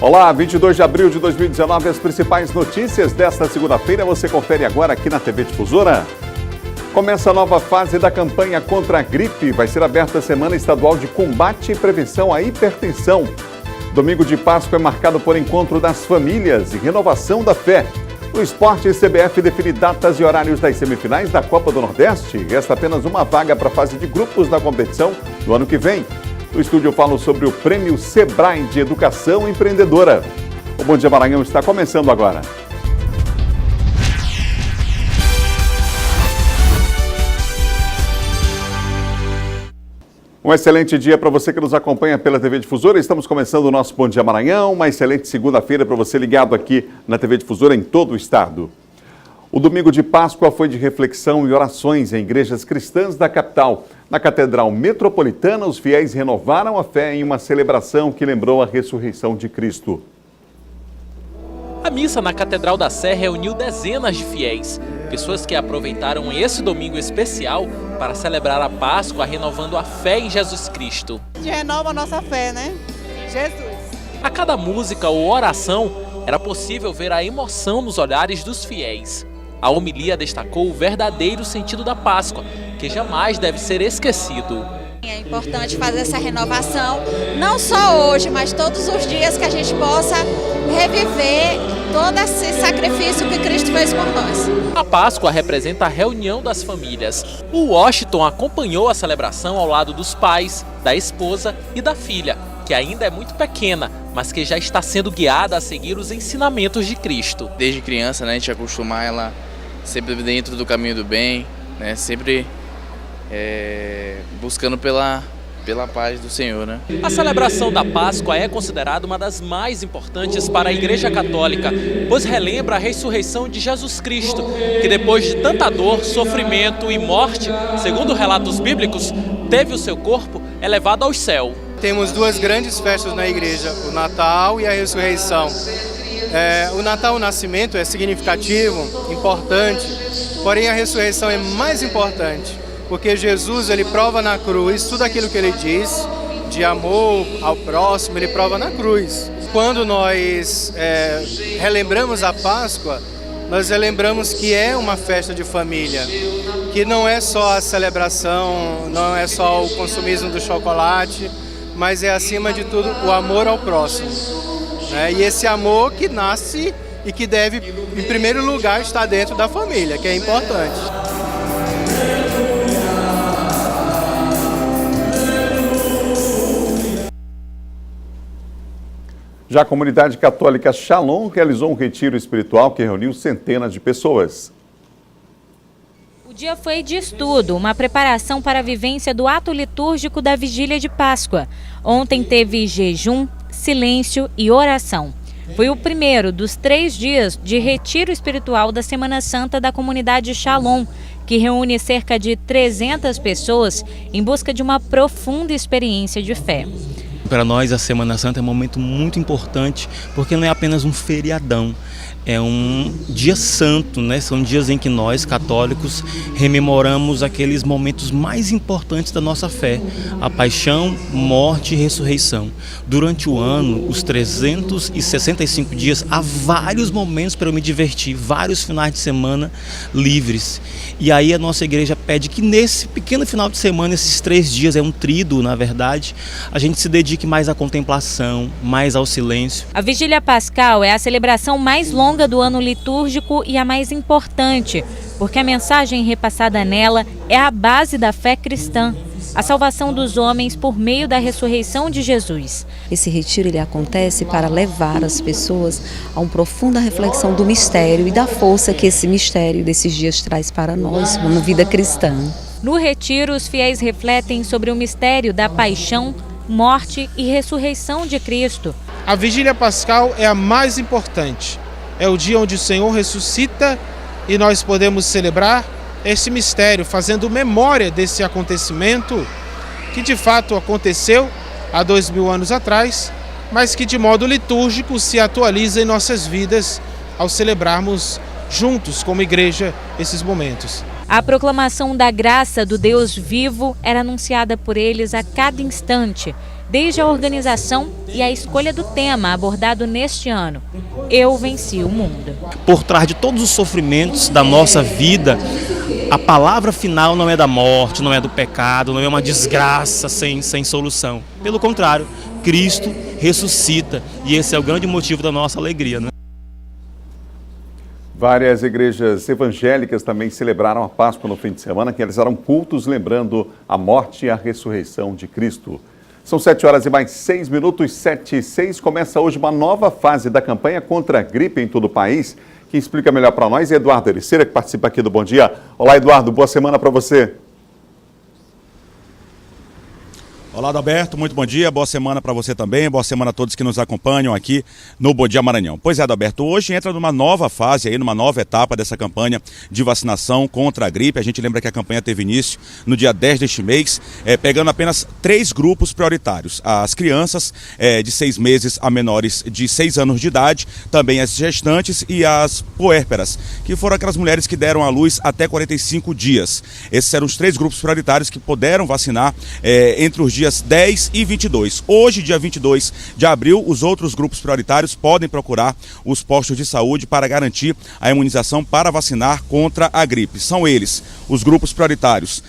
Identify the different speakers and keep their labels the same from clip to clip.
Speaker 1: Olá, 22 de abril de 2019, as principais notícias desta segunda-feira você confere agora aqui na TV Difusora. Começa a nova fase da campanha contra a gripe. Vai ser aberta a Semana Estadual de Combate e Prevenção à Hipertensão. Domingo de Páscoa é marcado por encontro das famílias e renovação da fé. O esporte CBF define datas e horários das semifinais da Copa do Nordeste. Resta apenas uma vaga para a fase de grupos da competição no ano que vem. No estúdio eu falo sobre o Prêmio Sebrae de Educação Empreendedora. O Bom Dia Maranhão está começando agora. Um excelente dia para você que nos acompanha pela TV Difusora. Estamos começando o nosso Bom Dia Maranhão. Uma excelente segunda-feira para você ligado aqui na TV Difusora em todo o estado. O domingo de Páscoa foi de reflexão e orações em igrejas cristãs da capital. Na Catedral Metropolitana, os fiéis renovaram a fé em uma celebração que lembrou a ressurreição de Cristo.
Speaker 2: A missa na Catedral da Sé reuniu dezenas de fiéis, pessoas que aproveitaram esse domingo especial para celebrar a Páscoa, renovando a fé em Jesus Cristo.
Speaker 3: A gente renova a nossa fé, né? Jesus.
Speaker 2: A cada música ou oração, era possível ver a emoção nos olhares dos fiéis. A homilia destacou o verdadeiro sentido da Páscoa, que jamais deve ser esquecido.
Speaker 4: É importante fazer essa renovação, não só hoje, mas todos os dias, que a gente possa reviver todo esse sacrifício que Cristo fez por nós.
Speaker 2: A Páscoa representa a reunião das famílias. O Washington acompanhou a celebração ao lado dos pais, da esposa e da filha, que ainda é muito pequena, mas que já está sendo guiada a seguir os ensinamentos de Cristo.
Speaker 5: Desde criança, né, a gente acostumar ela sempre dentro do caminho do bem, né, sempre buscando pela paz do Senhor, né?
Speaker 2: A celebração da Páscoa é considerada uma das mais importantes para a Igreja Católica, pois relembra a ressurreição de Jesus Cristo, que depois de tanta dor, sofrimento e morte, segundo relatos bíblicos, teve o seu corpo elevado ao céu.
Speaker 6: Temos duas grandes festas na igreja, o Natal e a ressurreição. O Natal, o nascimento, é significativo, importante, porém a ressurreição é mais importante, porque Jesus, ele prova na cruz tudo aquilo que ele diz, de amor ao próximo, ele prova na cruz. Quando nós relembramos a Páscoa, nós relembramos que é uma festa de família, que não é só a celebração, não é só o consumismo do chocolate, mas é, acima de tudo, o amor ao próximo. E esse amor que nasce e que deve, em primeiro lugar, estar dentro da família, que é importante.
Speaker 1: Já a comunidade católica Shalom realizou um retiro espiritual que reuniu centenas de pessoas.
Speaker 7: O dia foi de estudo, uma preparação para a vivência do ato litúrgico da Vigília de Páscoa. Ontem teve jejum, silêncio e oração. Foi o primeiro dos 3 dias de retiro espiritual da Semana Santa da comunidade Shalom, que reúne cerca de 300 pessoas em busca de uma profunda experiência de fé.
Speaker 8: Para nós, a Semana Santa é um momento muito importante, porque não é apenas um feriadão, é um dia santo, né? São dias em que nós, católicos, rememoramos aqueles momentos mais importantes da nossa fé, a paixão, morte e ressurreição. Durante o ano, os 365 dias, há vários momentos para eu me divertir, vários finais de semana livres. E aí a nossa igreja pede que nesse pequeno final de semana, esses 3 dias, é um tríduo, na verdade, a gente se dedique mais à contemplação, mais ao silêncio.
Speaker 7: A Vigília Pascal é a celebração mais longa do ano litúrgico e a mais importante, porque a mensagem repassada nela é a base da fé cristã, a salvação dos homens por meio da ressurreição de Jesus.
Speaker 9: Esse retiro ele acontece para levar as pessoas a uma profunda reflexão do mistério e da força que esse mistério desses dias traz para nós, uma vida cristã.
Speaker 7: No retiro, os fiéis refletem sobre o mistério da paixão, morte e ressurreição de Cristo.
Speaker 10: A Vigília Pascal é a mais importante. É o dia onde o Senhor ressuscita e nós podemos celebrar esse mistério, fazendo memória desse acontecimento que de fato aconteceu há 2000 anos atrás, mas que de modo litúrgico se atualiza em nossas vidas ao celebrarmos juntos como igreja esses momentos.
Speaker 7: A proclamação da graça do Deus vivo era anunciada por eles a cada instante. desde a organização e a escolha do tema abordado neste ano, Eu Venci o Mundo.
Speaker 8: Por trás de todos os sofrimentos da nossa vida, a palavra final não é da morte, não é do pecado, não é uma desgraça sem solução. Pelo contrário, Cristo ressuscita e esse é o grande motivo da nossa alegria, né?
Speaker 1: Várias igrejas evangélicas também celebraram a Páscoa no fim de semana, que realizaram cultos lembrando a morte e a ressurreição de Cristo. São 7h mais 6 minutos, 7h06. Começa hoje uma nova fase da campanha contra a gripe em todo o país. Quem explica melhor para nós é Eduardo Ericeira, que participa aqui do Bom Dia. Olá, Eduardo, boa semana para você.
Speaker 11: Olá, Adalberto, muito bom dia, boa semana para você também, boa semana a todos que nos acompanham aqui no Bom Dia Maranhão. Pois é, Adalberto, hoje entra numa nova fase, aí, numa nova etapa dessa campanha de vacinação contra a gripe. A gente lembra que a campanha teve início no dia 10 deste mês, pegando apenas 3 grupos prioritários. As crianças de 6 meses a menores de 6 anos de idade, também as gestantes e as puérperas, que foram aquelas mulheres que deram à luz até 45 dias. Esses eram os 3 grupos prioritários que puderam vacinar entre os dias 10 e 22. Hoje, dia 22 de abril, os outros grupos prioritários podem procurar os postos de saúde para garantir a imunização para vacinar contra a gripe. São eles, os grupos prioritários,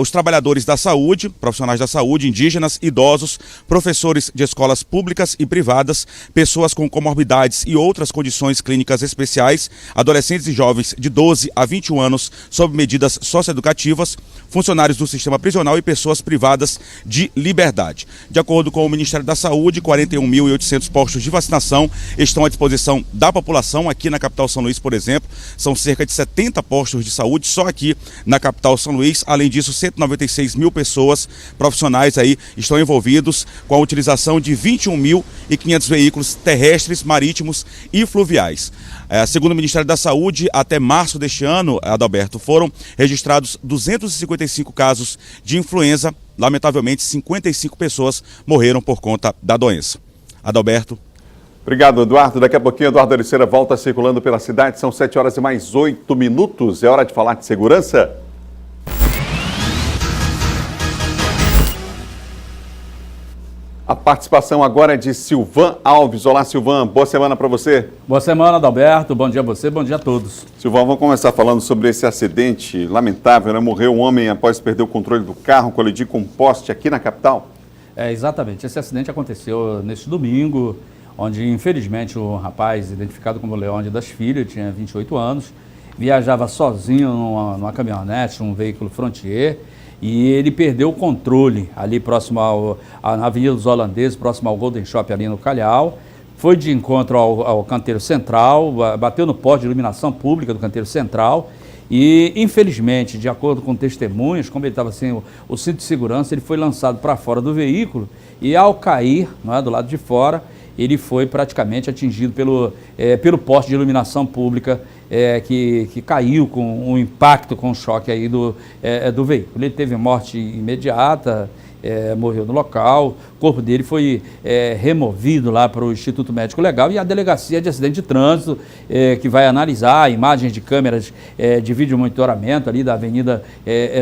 Speaker 11: os trabalhadores da saúde, profissionais da saúde, indígenas, idosos, professores de escolas públicas e privadas, pessoas com comorbidades e outras condições clínicas especiais, adolescentes e jovens de 12 a 21 anos sob medidas socioeducativas, funcionários do sistema prisional e pessoas privadas de liberdade. De acordo com o Ministério da Saúde, 41.800 postos de vacinação estão à disposição da população. Aqui na capital São Luís, por exemplo, são cerca de 70 postos de saúde só aqui na capital São Luís. Além disso, 196 mil pessoas profissionais aí estão envolvidos com a utilização de 21.500 veículos terrestres, marítimos e fluviais. Segundo o Ministério da Saúde, até março deste ano, Adalberto, foram registrados 255 casos de influenza. Lamentavelmente, 55 pessoas morreram por conta da doença. Adalberto.
Speaker 1: Obrigado, Eduardo. Daqui a pouquinho, Eduardo Ericeira volta circulando pela cidade. São 7h mais 8 minutos. É hora de falar de segurança. A participação agora é de Silvan Alves. Olá, Silvan. Boa semana para você.
Speaker 12: Boa semana, Adalberto. Bom dia a você, bom dia a todos.
Speaker 1: Silvan, vamos começar falando sobre esse acidente lamentável, né? Morreu um homem após perder o controle do carro, colidir com um poste aqui na capital.
Speaker 12: Exatamente. Esse acidente aconteceu neste domingo, onde, infelizmente, o rapaz, identificado como Leôndio das Filhas, tinha 28 anos, viajava sozinho numa caminhonete, um veículo Frontier, e ele perdeu o controle ali próximo na Avenida dos Holandeses, próximo ao Golden Shop ali no Calhau. Foi de encontro ao canteiro central, bateu no poste de iluminação pública do canteiro central e, infelizmente, de acordo com testemunhas, como ele estava sem o cinto de segurança, ele foi lançado para fora do veículo e, ao cair, não é, do lado de fora, ele foi praticamente atingido pelo poste de iluminação pública que caiu com um impacto, com um choque aí do veículo. Ele teve morte imediata, morreu no local, o corpo dele foi removido lá para o Instituto Médico Legal e a Delegacia de Acidente de Trânsito, que vai analisar imagens de câmeras de vídeo monitoramento ali da Avenida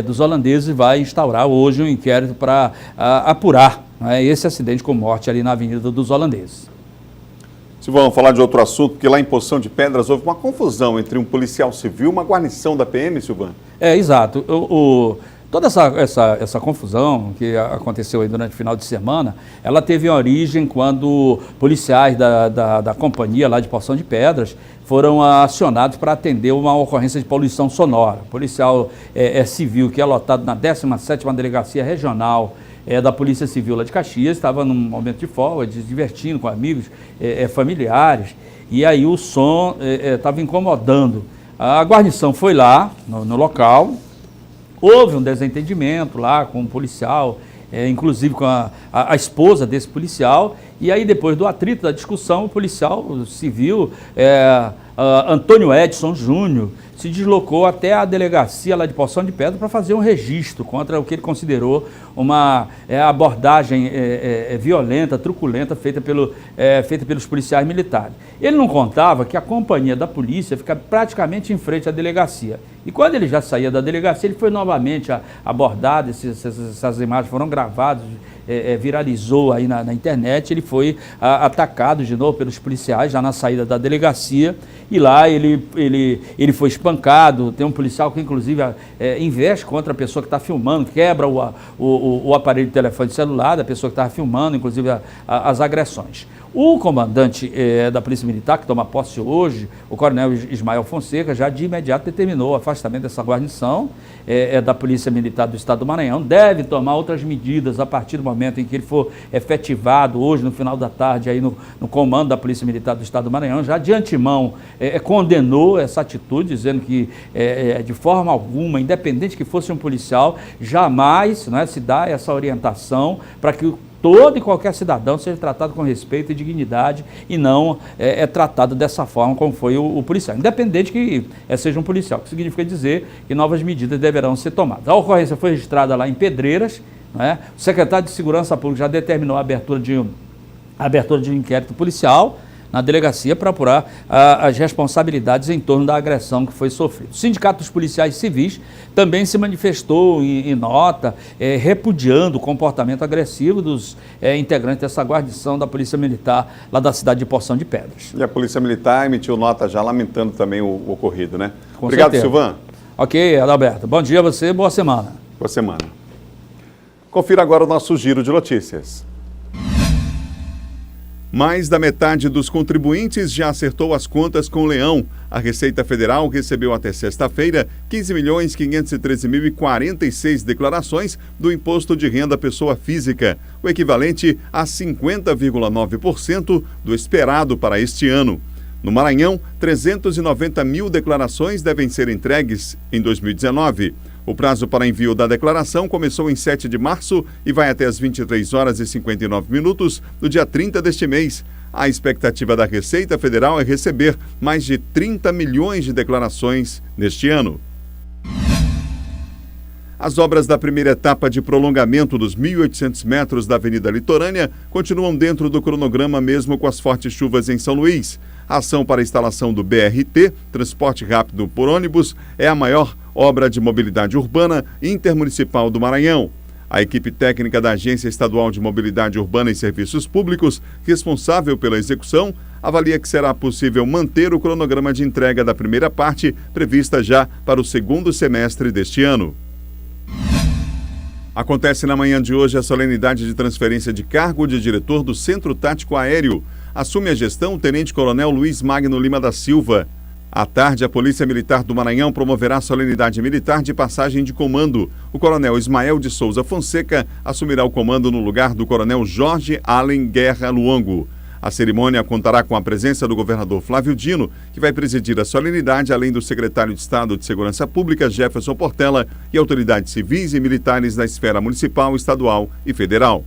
Speaker 12: dos Holandeses, vai instaurar hoje um inquérito para apurar esse acidente com morte ali na Avenida dos Holandeses.
Speaker 1: Vamos falar de outro assunto, porque lá em Poção de Pedras houve uma confusão entre um policial civil e uma guarnição da PM, Silvano.
Speaker 12: Exato. Toda essa confusão que aconteceu aí durante o final de semana, ela teve origem quando policiais da companhia lá de Poção de Pedras foram acionados para atender uma ocorrência de poluição sonora. O policial civil, que é lotado na 17ª Delegacia Regional da Polícia Civil lá de Caxias, estava num momento de folga, se divertindo com amigos, familiares, e aí o som estava incomodando. A guarnição foi lá no local, houve um desentendimento lá com o policial, inclusive com a esposa desse policial, e aí depois do atrito, da discussão, o policial civil, Antônio Edson Júnior, se deslocou até a delegacia lá de Poção de Pedra para fazer um registro contra o que ele considerou uma abordagem violenta, truculenta, feita pelos policiais militares. Ele não contava que a companhia da polícia fica praticamente em frente à delegacia. E quando ele já saía da delegacia, ele foi novamente abordado, essas imagens foram gravadas viralizou aí na internet. Ele foi atacado de novo pelos policiais já na saída da delegacia, e lá ele foi espancado. Tem um policial que inclusive investe contra a pessoa que está filmando, quebra o aparelho de telefone celular da pessoa que estava filmando, inclusive as agressões. O comandante da Polícia Militar, que toma posse hoje, o coronel Ismael Fonseca, já de imediato determinou o afastamento dessa guarnição da Polícia Militar do Estado do Maranhão. Deve tomar outras medidas a partir do momento em que ele for efetivado hoje, no final da tarde, aí no comando da Polícia Militar do Estado do Maranhão. Já de antemão condenou essa atitude, dizendo que de forma alguma, independente que fosse um policial, jamais se dá essa orientação para que todo e qualquer cidadão seja tratado com respeito e dignidade, e não tratado dessa forma como foi o policial, independente que seja um policial, que significa dizer que novas medidas deverão ser tomadas. A ocorrência foi registrada lá em Pedreiras, o secretário de Segurança Pública já determinou a abertura de um inquérito policial na delegacia para apurar as responsabilidades em torno da agressão que foi sofrida. O Sindicato dos Policiais Civis também se manifestou em nota, repudiando o comportamento agressivo dos integrantes dessa guarnição da Polícia Militar lá da cidade de Poção de Pedras.
Speaker 1: E a Polícia Militar emitiu nota já lamentando também o ocorrido, né?
Speaker 12: Com
Speaker 1: Obrigado,
Speaker 12: certeza.
Speaker 1: Silvan.
Speaker 12: Ok, Adalberto. Bom dia a você, boa semana.
Speaker 1: Boa semana. Confira agora o nosso giro de notícias. Mais da metade dos contribuintes já acertou as contas com o Leão. A Receita Federal recebeu até sexta-feira 15.513.046 declarações do Imposto de Renda à Pessoa Física, o equivalente a 50,9% do esperado para este ano. No Maranhão, 390 mil declarações devem ser entregues em 2019. O prazo para envio da declaração começou em 7 de março e vai até as 23 horas e 59 minutos do dia 30 deste mês. A expectativa da Receita Federal é receber mais de 30 milhões de declarações neste ano. As obras da primeira etapa de prolongamento dos 1.800 metros da Avenida Litorânea continuam dentro do cronograma mesmo com as fortes chuvas em São Luís. A ação para a instalação do BRT, Transporte Rápido por Ônibus, é a maior obra de mobilidade urbana intermunicipal do Maranhão. A equipe técnica da Agência Estadual de Mobilidade Urbana e Serviços Públicos, responsável pela execução, avalia que será possível manter o cronograma de entrega da primeira parte, prevista já para o segundo semestre deste ano. Acontece na manhã de hoje a solenidade de transferência de cargo de diretor do Centro Tático Aéreo. Assume a gestão o Tenente-Coronel Luiz Magno Lima da Silva. À tarde, a Polícia Militar do Maranhão promoverá a solenidade militar de passagem de comando. O Coronel Ismael de Souza Fonseca assumirá o comando no lugar do Coronel Jorge Allen Guerra Luongo. A cerimônia contará com a presença do governador Flávio Dino, que vai presidir a solenidade, além do secretário de Estado de Segurança Pública, Jefferson Portela, e autoridades civis e militares da esfera municipal, estadual e federal.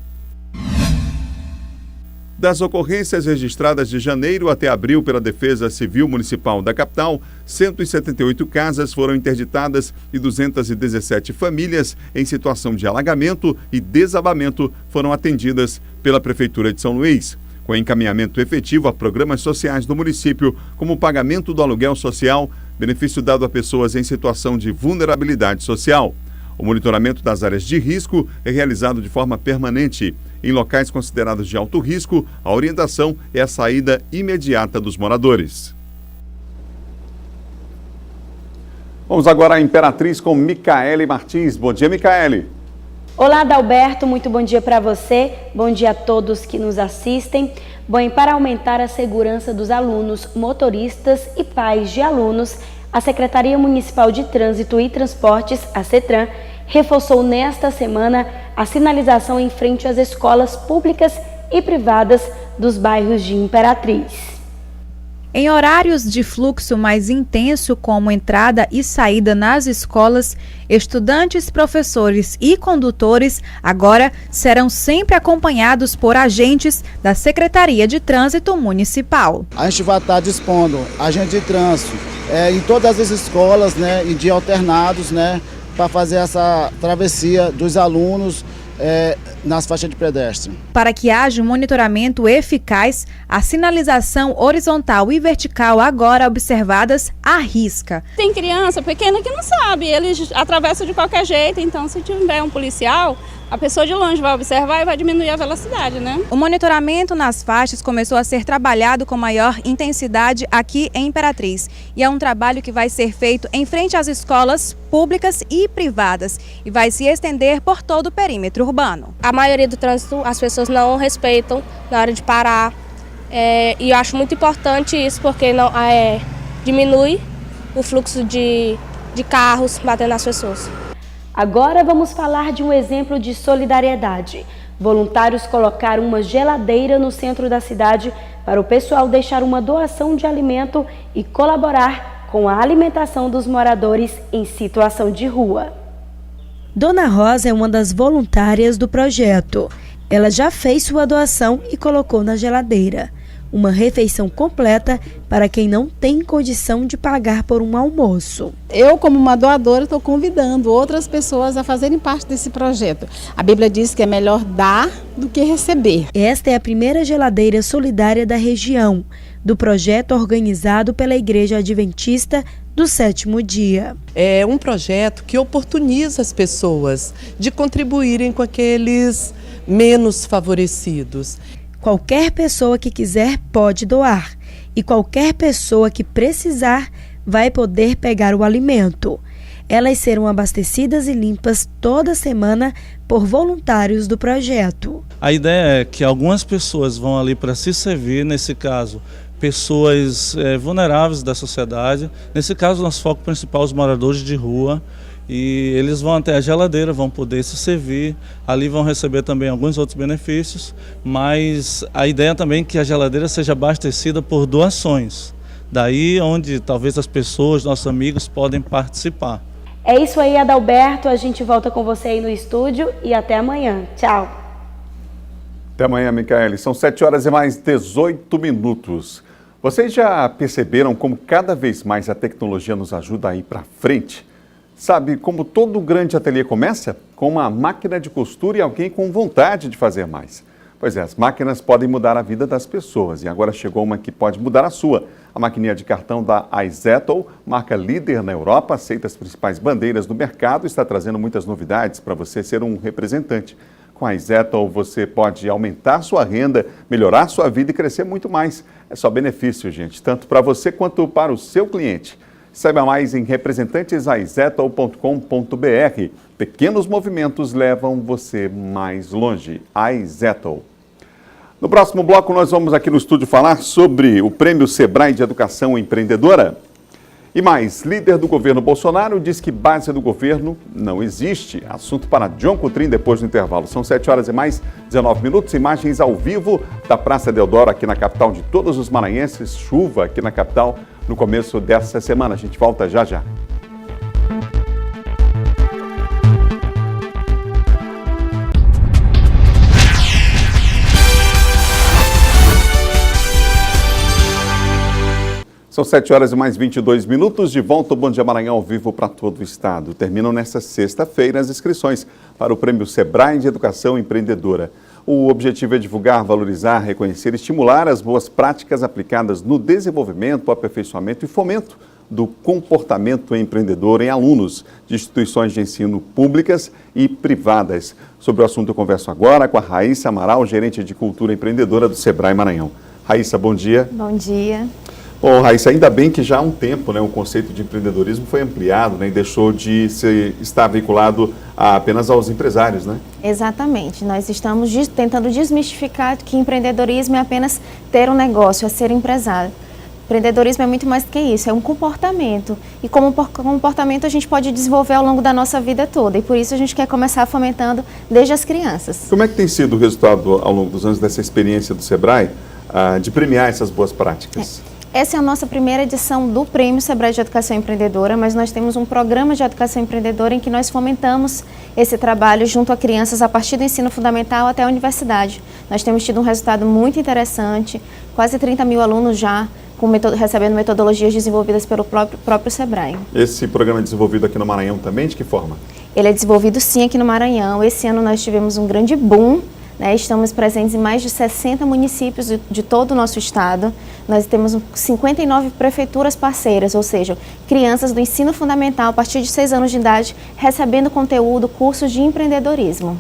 Speaker 1: Das ocorrências registradas de janeiro até abril pela Defesa Civil Municipal da capital, 178 casas foram interditadas e 217 famílias em situação de alagamento e desabamento foram atendidas pela Prefeitura de São Luís, com encaminhamento efetivo a programas sociais do município, como o pagamento do aluguel social, benefício dado a pessoas em situação de vulnerabilidade social. O monitoramento das áreas de risco é realizado de forma permanente. Em locais considerados de alto risco, a orientação é a saída imediata dos moradores. Vamos agora à Imperatriz com Micaele Martins. Bom dia, Micaele.
Speaker 13: Olá, Adalberto, muito bom dia para você, bom dia a todos que nos assistem. Bom, para aumentar a segurança dos alunos, motoristas e pais de alunos, a Secretaria Municipal de Trânsito e Transportes, a CETRAN, reforçou nesta semana a sinalização em frente às escolas públicas e privadas dos bairros de Imperatriz.
Speaker 14: Em horários de fluxo mais intenso, como entrada e saída nas escolas, estudantes, professores e condutores agora serão sempre acompanhados por agentes da Secretaria de Trânsito Municipal.
Speaker 15: A gente vai estar dispondo agente de trânsito em todas as escolas, em dia alternados, para fazer essa travessia dos alunos nas faixas de pedestre.
Speaker 14: Para que haja um monitoramento eficaz, a sinalização horizontal e vertical agora observadas à risca.
Speaker 16: Tem criança pequena que não sabe, eles atravessam de qualquer jeito, então se tiver um policial, a pessoa de longe vai observar e vai diminuir a velocidade, né?
Speaker 17: O monitoramento nas faixas começou a ser trabalhado com maior intensidade aqui em Imperatriz. E é um trabalho que vai ser feito em frente às escolas públicas e privadas e vai se estender por todo o perímetro urbano.
Speaker 18: A maioria do trânsito as pessoas não respeitam na hora de parar. E eu acho muito importante isso porque não, diminui o fluxo de carros batendo nas pessoas.
Speaker 13: Agora vamos falar de um exemplo de solidariedade. Voluntários colocaram uma geladeira no centro da cidade para o pessoal deixar uma doação de alimento e colaborar com a alimentação dos moradores em situação de rua. Dona Rosa é uma das voluntárias do projeto. Ela já fez sua doação e colocou na geladeira. Uma refeição completa para quem não tem condição de pagar por um almoço.
Speaker 19: Eu, como uma doadora, estou convidando outras pessoas a fazerem parte desse projeto. A Bíblia diz que é melhor dar do que receber.
Speaker 13: Esta é a primeira geladeira solidária da região, do projeto organizado pela Igreja Adventista do Sétimo Dia.
Speaker 20: É um projeto que oportuniza as pessoas de contribuírem com aqueles menos favorecidos.
Speaker 13: Qualquer pessoa que quiser pode doar e qualquer pessoa que precisar vai poder pegar o alimento. Elas serão abastecidas e limpas toda semana por voluntários do projeto.
Speaker 21: A ideia é que algumas pessoas vão ali para se servir, nesse caso, pessoas vulneráveis da sociedade. Nesse caso, nosso foco principal, os moradores de rua. E eles vão até a geladeira, vão poder se servir, ali vão receber também alguns outros benefícios, mas a ideia também é que a geladeira seja abastecida por doações, daí onde talvez as pessoas, nossos amigos, podem participar.
Speaker 13: É isso aí, Adalberto, a gente volta com você aí no estúdio e até amanhã. Tchau.
Speaker 1: Até amanhã, Micaele. São 7 horas e mais 18 minutos. Vocês já perceberam como cada vez mais a tecnologia nos ajuda a ir para frente? Sabe como todo grande ateliê começa? Com uma máquina de costura e alguém com vontade de fazer mais. Pois é, as máquinas podem mudar a vida das pessoas e agora chegou uma que pode mudar a sua. A maquininha de cartão da iZettle, marca líder na Europa, aceita as principais bandeiras do mercado e está trazendo muitas novidades para você ser um representante. Com a iZettle você pode aumentar sua renda, melhorar sua vida e crescer muito mais. É só benefício, gente, tanto para você quanto para o seu cliente. Saiba mais em representantesizettle.com.br. Pequenos movimentos levam você mais longe. iZettle. No próximo bloco, nós vamos aqui no estúdio falar sobre o Prêmio Sebrae de Educação Empreendedora. E mais, líder do governo Bolsonaro diz que base do governo não existe. Assunto para John Coutrin depois do intervalo. São 7 horas e mais 19 minutos. Imagens ao vivo da Praça Deodoro aqui na capital de todos os maranhenses. Chuva aqui na capital no começo dessa semana. A gente volta já já. São 7 horas e mais 22 minutos, de volta ao Bom Dia Maranhão ao vivo para todo o estado. Terminam nesta sexta-feira as inscrições para o Prêmio Sebrae de Educação Empreendedora. O objetivo é divulgar, valorizar, reconhecer e estimular as boas práticas aplicadas no desenvolvimento, aperfeiçoamento e fomento do comportamento empreendedor em alunos de instituições de ensino públicas e privadas. Sobre o assunto eu converso agora com a Raíssa Amaral, gerente de Cultura Empreendedora do Sebrae Maranhão. Raíssa, bom dia.
Speaker 22: Bom dia.
Speaker 1: Raíssa, ainda bem que já há um tempo o conceito de empreendedorismo foi ampliado e deixou de estar vinculado apenas aos empresários, né?
Speaker 22: Exatamente. Nós estamos tentando desmistificar que empreendedorismo é apenas ter um negócio, é ser empresário. Empreendedorismo é muito mais do que isso, é um comportamento. E como comportamento a gente pode desenvolver ao longo da nossa vida toda. E por isso a gente quer começar fomentando desde as crianças.
Speaker 1: Como é que tem sido o resultado ao longo dos anos dessa experiência do Sebrae de premiar essas boas práticas?
Speaker 22: Essa é a nossa primeira edição do Prêmio Sebrae de Educação Empreendedora, mas nós temos um programa de educação empreendedora em que nós fomentamos esse trabalho junto a crianças a partir do ensino fundamental até a universidade. Nós temos tido um resultado muito interessante, quase 30 mil alunos já recebendo metodologias desenvolvidas pelo próprio Sebrae.
Speaker 1: Esse programa é desenvolvido aqui no Maranhão também, de que forma?
Speaker 22: Ele é desenvolvido sim aqui no Maranhão. Esse ano nós tivemos um grande boom, né? Estamos presentes em mais de 60 municípios de todo o nosso estado. Nós temos 59 prefeituras parceiras, ou seja, crianças do ensino fundamental a partir de 6 anos de idade recebendo conteúdo, cursos de empreendedorismo.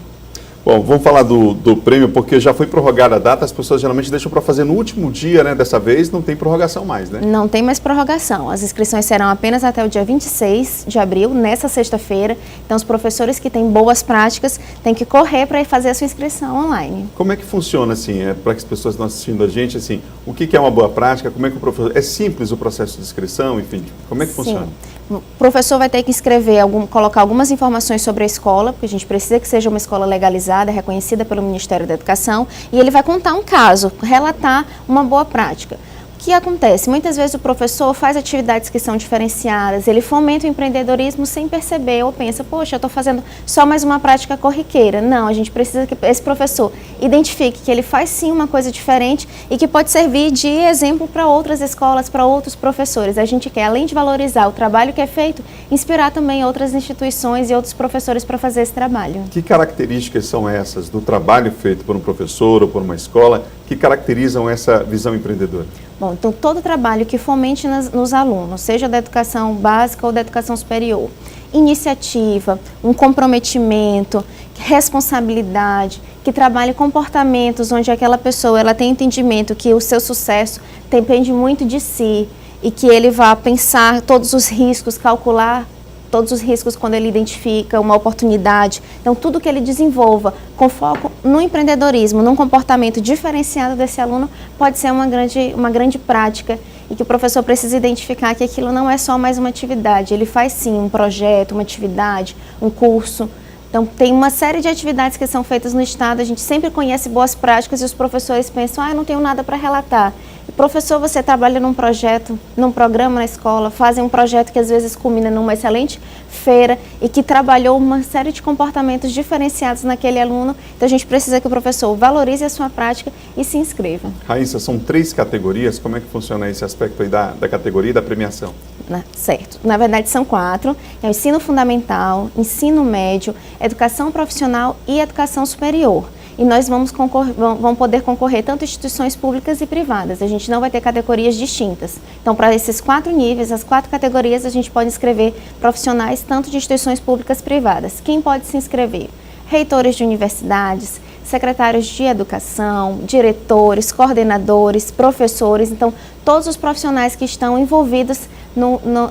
Speaker 1: Bom, vamos falar do prêmio, porque já foi prorrogada a data, as pessoas geralmente deixam para fazer no último dia, né? Dessa vez não tem prorrogação mais, né?
Speaker 22: Não tem mais prorrogação. As inscrições serão apenas até o dia 26 de abril, nessa sexta-feira. Então, os professores que têm boas práticas têm que correr para fazer a sua inscrição online.
Speaker 1: Como é que funciona, assim, para que as pessoas estão assistindo a gente, assim, o que é uma boa prática, como é que o professor... É simples o processo de inscrição, enfim, como é que funciona?
Speaker 22: O professor vai ter que escrever, colocar algumas informações sobre a escola, porque a gente precisa que seja uma escola legalizada, reconhecida pelo Ministério da Educação, e ele vai contar um caso, relatar uma boa prática. O que acontece? Muitas vezes o professor faz atividades que são diferenciadas, ele fomenta o empreendedorismo sem perceber, ou pensa, poxa, eu estou fazendo só mais uma prática corriqueira. Não, a gente precisa que esse professor identifique que ele faz sim uma coisa diferente e que pode servir de exemplo para outras escolas, para outros professores. A gente quer, além de valorizar o trabalho que é feito, inspirar também outras instituições e outros professores para fazer esse trabalho.
Speaker 1: Que características são essas do trabalho feito por um professor ou por uma escola que caracterizam essa visão empreendedora?
Speaker 22: Bom, então todo trabalho que fomente nos alunos, seja da educação básica ou da educação superior, iniciativa, um comprometimento, responsabilidade, que trabalhe comportamentos onde aquela pessoa ela tem entendimento que o seu sucesso depende muito de si e que ele vá pensar todos os riscos, calcular todos os riscos quando ele identifica uma oportunidade. Então, tudo que ele desenvolva com foco no empreendedorismo, num comportamento diferenciado desse aluno, pode ser uma grande prática e que o professor precisa identificar que aquilo não é só mais uma atividade, ele faz sim um projeto, uma atividade, um curso. Então, tem uma série de atividades que são feitas no estado, a gente sempre conhece boas práticas e os professores pensam, eu não tenho nada para relatar. E, professor, você trabalha num projeto, num programa na escola, fazem um projeto que às vezes culmina numa excelente feira e que trabalhou uma série de comportamentos diferenciados naquele aluno. Então, a gente precisa que o professor valorize a sua prática e se inscreva.
Speaker 1: Raíssa, são 3 categorias, como é que funciona esse aspecto aí da categoria e da premiação?
Speaker 22: Certo. Na verdade, são 4. É o ensino fundamental, ensino médio, educação profissional e educação superior. E nós vamos poder concorrer tanto instituições públicas e privadas. A gente não vai ter categorias distintas. Então, para esses 4 níveis, as 4 categorias, a gente pode inscrever profissionais tanto de instituições públicas e privadas. Quem pode se inscrever? Reitores de universidades, secretários de educação, diretores, coordenadores, professores. Então, todos os profissionais que estão envolvidos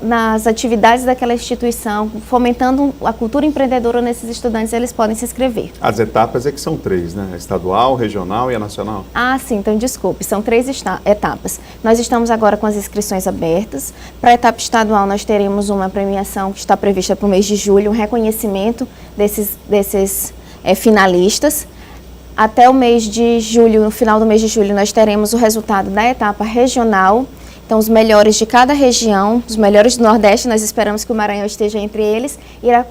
Speaker 22: nas atividades daquela instituição, fomentando a cultura empreendedora nesses estudantes, eles podem se inscrever.
Speaker 1: As etapas é que são 3, né? A estadual, regional e a nacional?
Speaker 22: Ah, sim, então desculpe, são 3 etapas. Nós estamos agora com as inscrições abertas. Para a etapa estadual, nós teremos uma premiação que está prevista para o mês de julho, um reconhecimento desses finalistas. Até o mês de julho, no final do mês de julho, nós teremos o resultado da etapa regional. Então, os melhores de cada região, os melhores do Nordeste, nós esperamos que o Maranhão esteja entre eles, irá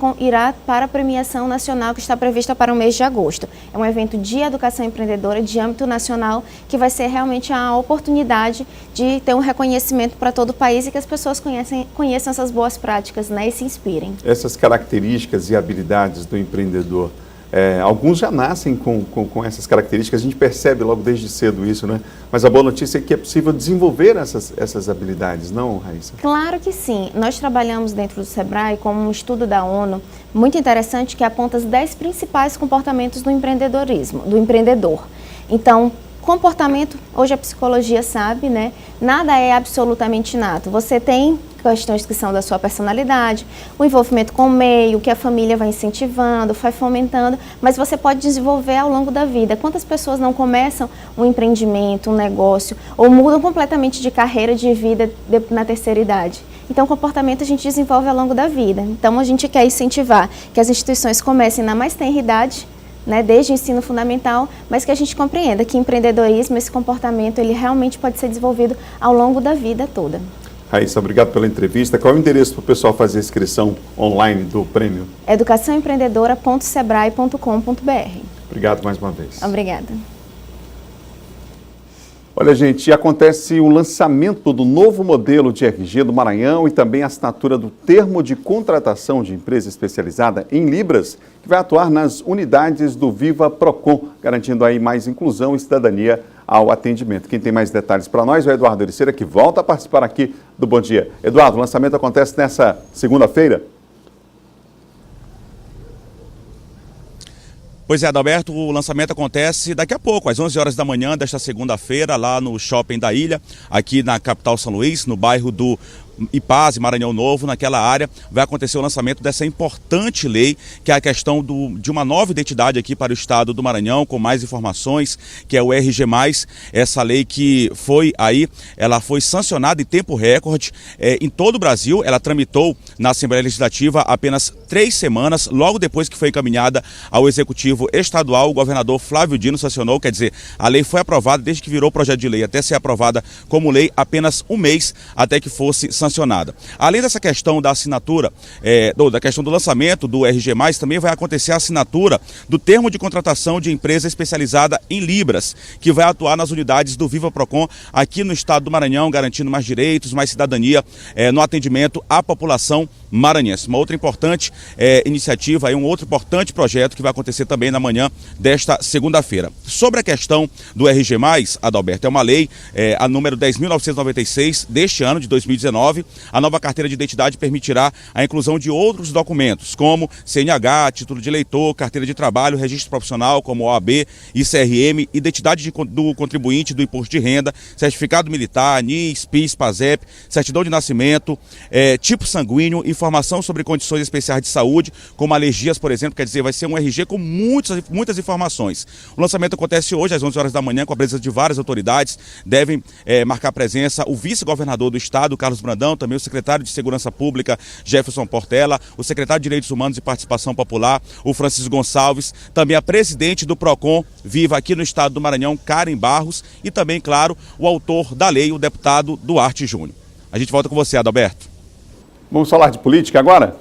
Speaker 22: para a premiação nacional que está prevista para o mês de agosto. É um evento de educação empreendedora de âmbito nacional que vai ser realmente a oportunidade de ter um reconhecimento para todo o país e que as pessoas conheçam essas boas práticas, né, e se inspirem.
Speaker 1: Essas características e habilidades do empreendedor, alguns já nascem com essas características, a gente percebe logo desde cedo isso, né? Mas a boa notícia é que é possível desenvolver essas habilidades, não, Raíssa?
Speaker 22: Claro que sim. Nós trabalhamos dentro do SEBRAE com um estudo da ONU muito interessante que aponta os 10 principais comportamentos do empreendedorismo, do empreendedor. Então, comportamento, hoje a psicologia sabe, né? Nada é absolutamente inato. Você tem questões que são da sua personalidade, o envolvimento com o meio, que a família vai incentivando, vai fomentando, mas você pode desenvolver ao longo da vida. Quantas pessoas não começam um empreendimento, um negócio, ou mudam completamente de carreira, de vida na terceira idade? Então, o comportamento a gente desenvolve ao longo da vida. Então, a gente quer incentivar que as instituições comecem na mais tenra idade, né, desde o ensino fundamental, mas que a gente compreenda que empreendedorismo, esse comportamento, ele realmente pode ser desenvolvido ao longo da vida toda.
Speaker 1: Raíssa, obrigado pela entrevista. Qual é o endereço para o pessoal fazer a inscrição online do prêmio?
Speaker 22: educaçãoempreendedora.sebrae.com.br.
Speaker 1: Obrigado mais uma vez.
Speaker 22: Obrigada.
Speaker 1: Olha, gente, acontece o lançamento do novo modelo de RG do Maranhão e também a assinatura do termo de contratação de empresa especializada em Libras, que vai atuar nas unidades do Viva Procon, garantindo aí mais inclusão e cidadania ao atendimento. Quem tem mais detalhes para nós é o Eduardo Ericeira, que volta a participar aqui do Bom Dia. Eduardo, o lançamento acontece nessa segunda-feira?
Speaker 11: Pois é, Adalberto, o lançamento acontece daqui a pouco, às 11 horas da manhã desta segunda-feira, lá no Shopping da Ilha, aqui na capital São Luís, no bairro do Ipaz, Maranhão Novo, naquela área, vai acontecer o lançamento dessa importante lei, que é a questão de uma nova identidade aqui para o estado do Maranhão, com mais informações, que é o RG+, essa lei que ela foi sancionada em tempo recorde em todo o Brasil. Ela tramitou na Assembleia Legislativa apenas 3 semanas, logo depois que foi encaminhada ao Executivo Estadual. O governador Flávio Dino sancionou, quer dizer, a lei foi aprovada desde que virou projeto de lei até ser aprovada como lei, apenas um mês até que fosse sancionada. Além dessa questão da assinatura, da questão do lançamento do RG+, também vai acontecer a assinatura do termo de contratação de empresa especializada em Libras, que vai atuar nas unidades do Viva Procon aqui no estado do Maranhão, garantindo mais direitos, mais cidadania no atendimento à população maranhense. Uma outra importante iniciativa, um outro importante projeto que vai acontecer também na manhã desta segunda-feira. Sobre a questão do RG+, Adalberto, é uma lei, a número 10.996 deste ano, de 2019. A nova carteira de identidade permitirá a inclusão de outros documentos, como CNH, título de eleitor, carteira de trabalho, registro profissional, como OAB, ICRM, identidade do contribuinte do imposto de renda, certificado militar, NIS, PIS, PASEP, certidão de nascimento, tipo sanguíneo, informação sobre condições especiais de saúde, como alergias, por exemplo. Quer dizer, vai ser um RG com muitas informações. O lançamento acontece hoje às 11 horas da manhã, com a presença de várias autoridades. Devem marcar presença o vice-governador do estado, Carlos Brandão, também o secretário de Segurança Pública, Jefferson Portela, o secretário de Direitos Humanos e Participação Popular, o Francisco Gonçalves, também a presidente do Procon Viva aqui no estado do Maranhão, Karen Barros, e também, claro, o autor da lei, o deputado Duarte Júnior. A gente volta com você, Adalberto.
Speaker 1: Vamos falar de política agora?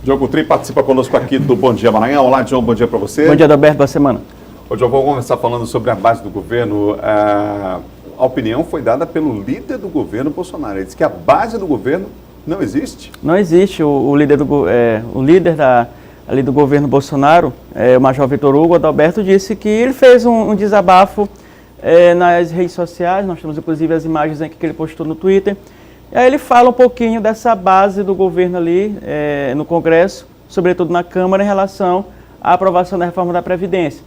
Speaker 1: Diogo Tri participa conosco aqui do Bom Dia Maranhão. Olá, Diogo, bom dia para você.
Speaker 3: Bom dia, Adalberto, boa semana.
Speaker 1: Ô, Diogo, vamos começar falando sobre a base do governo. A opinião foi dada pelo líder do governo, Bolsonaro. Ele disse que a base do governo não existe.
Speaker 3: Não existe. O líder ali do governo Bolsonaro, o Major Vitor Hugo, Adalberto, disse que ele fez um desabafo nas redes sociais. Nós temos inclusive as imagens aqui que ele postou no Twitter. E aí ele fala um pouquinho dessa base do governo ali no Congresso, sobretudo na Câmara, em relação à aprovação da reforma da Previdência.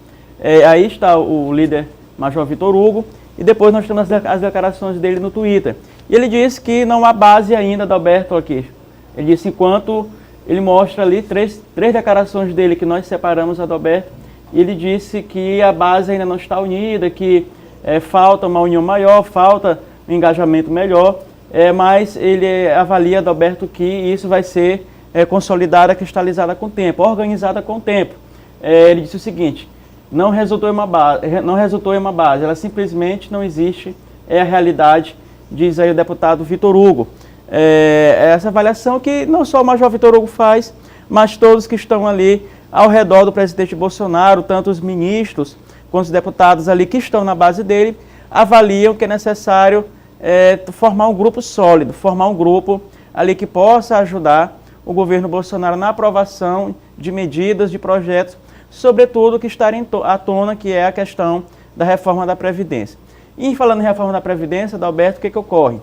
Speaker 3: Aí está o líder Major Vitor Hugo, e depois nós temos as declarações dele no Twitter. E ele disse que não há base ainda, Adalberto, aqui. Ele disse, enquanto ele mostra ali três declarações dele que nós separamos, Adalberto, e ele disse que a base ainda não está unida, que falta uma união maior, falta um engajamento melhor, mas ele avalia, Adalberto, que isso vai ser consolidada, cristalizada com o tempo, organizada com o tempo. Ele disse o seguinte: não resultou em uma base, ela simplesmente não existe, é a realidade, diz aí o deputado Vitor Hugo. Essa avaliação que não só o Major Vitor Hugo faz, mas todos que estão ali ao redor do presidente Bolsonaro, tanto os ministros quanto os deputados ali que estão na base dele, avaliam que é necessário formar um grupo sólido, formar um grupo ali que possa ajudar o governo Bolsonaro na aprovação de medidas, de projetos, sobretudo que estarem à tona, que é a questão da reforma da Previdência. E falando em reforma da Previdência, Adalberto, o que ocorre?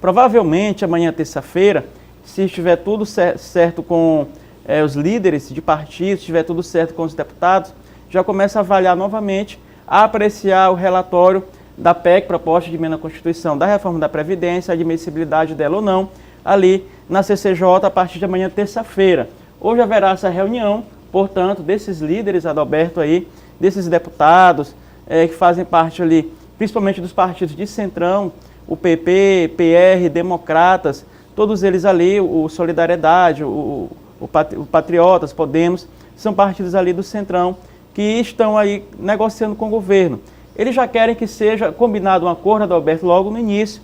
Speaker 3: Provavelmente amanhã, terça-feira, se estiver tudo certo com os líderes de partidos, se estiver tudo certo com os deputados, já começa a avaliar novamente, a apreciar o relatório da PEC, proposta de emenda à Constituição da reforma da Previdência, a admissibilidade dela ou não, ali na CCJ a partir de amanhã, terça-feira. Hoje haverá essa reunião, portanto, desses líderes, Adalberto, aí, desses deputados que fazem parte ali, principalmente dos partidos de Centrão, o PP, PR, Democratas, todos eles ali, o Solidariedade, o Patriotas, Podemos, são partidos ali do Centrão que estão aí negociando com o governo. Eles já querem que seja combinado um acordo, Adalberto, logo no início,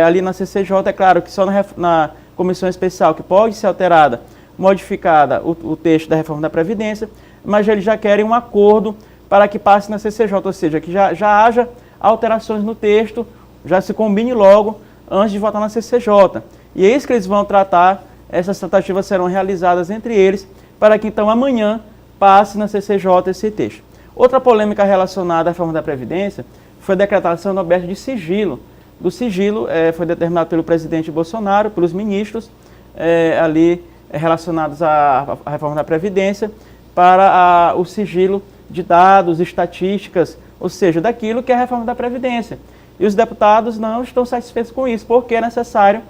Speaker 3: ali na CCJ. É claro que só na comissão especial, que pode ser alterada modificada o texto da reforma da Previdência, mas eles já querem um acordo para que passe na CCJ, ou seja, que já haja alterações no texto, já se combine logo antes de votar na CCJ. E é isso que eles vão tratar, essas tratativas serão realizadas entre eles, para que então amanhã passe na CCJ esse texto. Outra polêmica relacionada à reforma da Previdência foi a decretação do aberto de sigilo. Do sigilo foi determinado pelo presidente Bolsonaro, pelos ministros ali relacionados à reforma da Previdência, para o sigilo de dados, estatísticas, ou seja, daquilo que é a reforma da Previdência. E os deputados não estão satisfeitos com isso, porque é necessário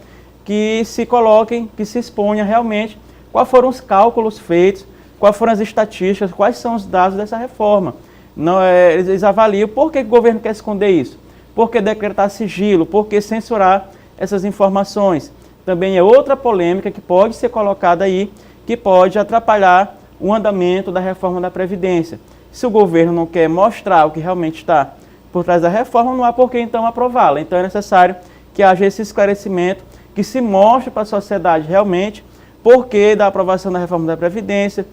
Speaker 3: que se coloquem, que se exponha realmente quais foram os cálculos feitos, quais foram as estatísticas, quais são os dados dessa reforma. Não, eles avaliam por que o governo quer esconder isso, por que decretar sigilo, por que censurar essas informações. Também é outra polêmica que pode ser colocada aí, que pode atrapalhar o andamento da reforma da Previdência. Se o governo não quer mostrar o que realmente está por trás da reforma, não há por que então aprová-la. Então é necessário que haja esse esclarecimento, que se mostre para a sociedade realmente por que da aprovação da reforma da Previdência,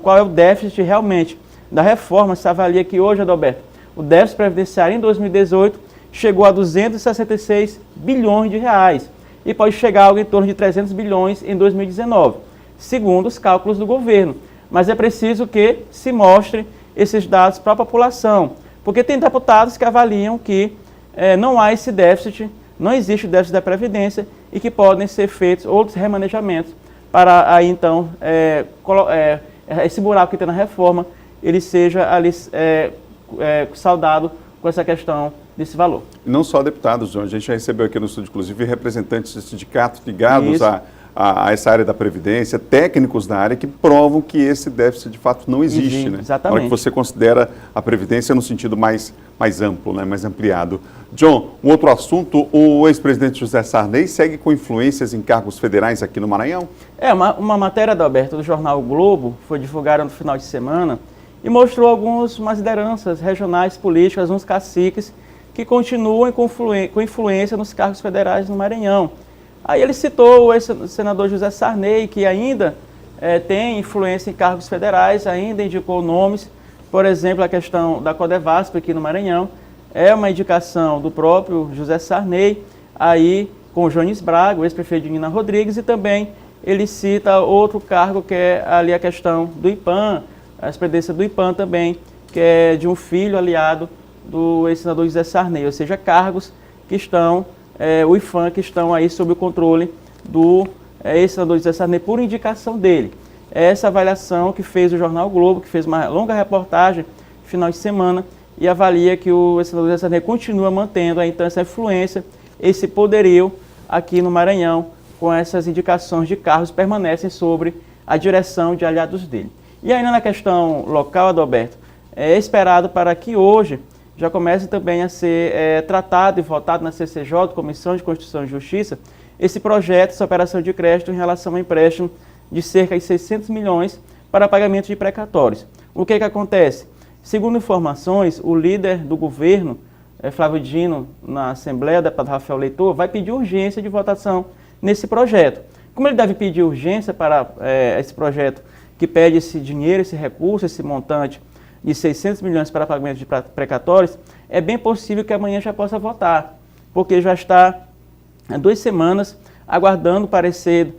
Speaker 3: qual é o déficit realmente da reforma. Se avalia que hoje, Adalberto, o déficit previdenciário em 2018 chegou a 266 bilhões de reais e pode chegar a algo em torno de 300 bilhões em 2019, segundo os cálculos do governo. Mas é preciso que se mostre esses dados para a população, porque tem deputados que avaliam que não há esse déficit, não existe o déficit da Previdência e que podem ser feitos outros remanejamentos para aí então esse buraco que tem na reforma, ele seja ali saldado com essa questão desse valor.
Speaker 1: Não só deputados, João, a gente já recebeu aqui no estúdio, inclusive, representantes de sindicatos ligados a essa área da Previdência, técnicos da área que provam que esse déficit de fato não existe, né?
Speaker 3: Exatamente.
Speaker 1: Na hora que você considera a Previdência no sentido mais amplo, né? Mais ampliado. John, um outro assunto, o ex-presidente José Sarney segue com influências em cargos federais aqui no Maranhão?
Speaker 3: Uma matéria, Adalberto, do jornal o Globo, foi divulgada no final de semana e mostrou algumas lideranças regionais políticas, uns caciques, que continuam com influência nos cargos federais no Maranhão. Aí ele citou o ex-senador José Sarney, que ainda tem influência em cargos federais, ainda indicou nomes, por exemplo, a questão da Codevasp aqui no Maranhão, é uma indicação do próprio José Sarney, aí com o Jones Braga, o ex-prefeito de Nina Rodrigues, e também ele cita outro cargo que é ali a questão do IPAM, a experiência do IPAM também, que é de um filho aliado do ex-senador José Sarney, ou seja, cargos que estão, o IFAM, que estão aí sob o controle do ex-senador José Sarney por indicação dele. Essa avaliação que fez o jornal o Globo, que fez uma longa reportagem no final de semana e avalia que o ex-senador José Sarney continua mantendo então essa influência, esse poderio aqui no Maranhão, com essas indicações de cargos permanecem sobre a direção de aliados dele. E ainda na questão local, Adalberto, é esperado para que hoje já comece também a ser tratado e votado na CCJ, Comissão de Constituição e Justiça, esse projeto, essa operação de crédito em relação ao empréstimo de cerca de 600 milhões para pagamento de precatórios. O que acontece? Segundo informações, o líder do governo, Flávio Dino, na Assembleia, o deputado Rafael Leitor, vai pedir urgência de votação nesse projeto. Como ele deve pedir urgência para esse projeto que pede esse dinheiro, esse recurso, esse montante de 600 milhões para pagamento de precatórios, é bem possível que amanhã já possa votar, porque já está há 2 semanas aguardando o parecer